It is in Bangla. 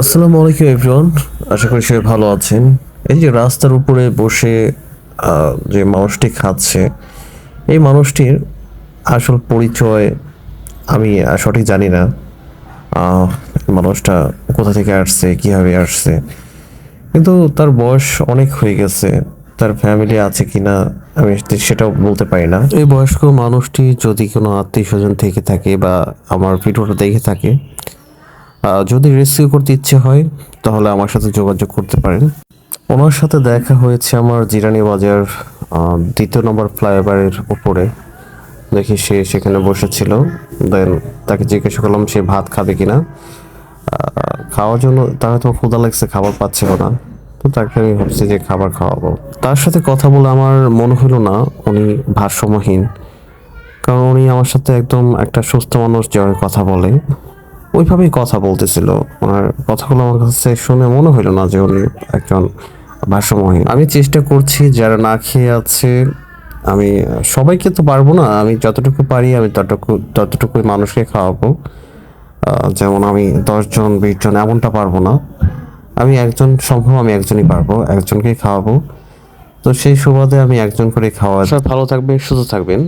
আসসালামু আলাইকুম এভরিওয়ান। আশা করি সবাই ভালো আছেন। এই যে রাস্তার উপরে বসে যে মানুষটি খাচ্ছে, এই মানুষটির আসল পরিচয় আমি সঠিক জানি না। আহ, মানুষটা কোথা থেকে আসছে, কিভাবে আসছে, কিন্তু তার বয়স অনেক হয়ে গেছে। তার ফ্যামিলি আছে কিনা আমি সেটাও বলতে পারি না। এই বয়স্ক মানুষটি যদি কোনো আত্মীয় স্বজন থেকে থাকে বা আমার ভিডিওটা দেখে থাকে, যদি রেস্কিউ করতে ইচ্ছে হয় তাহলে আমার সাথে যোগাযোগ করতে পারেন। ওনার সাথে দেখা হয়েছে আমার জিরানী বাজার 2 নম্বর ফ্লাইওভারের উপরে। দেখি সে সেখানে বসেছিল। দেন তাকে জিজ্ঞাসা করলাম সে ভাত খাবে কিনা। খাওয়ার জন্য তার হয়তো ক্ষুধা লাগছে, খাবার পাচ্ছিল না, তো তাকে আমি ভাবছি যে খাবার খাওয়াবো। তার সাথে কথা বলে আমার মনে হলো না উনি ভারসাম্যহীন, কারণ উনি আমার সাথে একদম একটা সুস্থ মানুষ যেভাবে কথা বলে ওইভাবেই কথা বলতেছিল। ওনার কথাগুলো আমার কাছে শুনে মনে হলো না যে উনি একজন ভারসাম্যহীন। আমি চেষ্টা করছি যারা না খেয়ে আছে, আমি সবাইকে তো পারবো না, আমি যতটুকু পারি আমি ততটুকুই মানুষকে খাওয়াবো। যেমন আমি 10 জন 20 জন এমনটা পারবো না, আমি একজন সম্ভব, আমি একজনই পারবো, একজনকেই খাওয়াবো। তো সেই সুবাদে আমি একজন করে খাওয়া। ভালো থাকবেন, সুস্থ থাকবেন।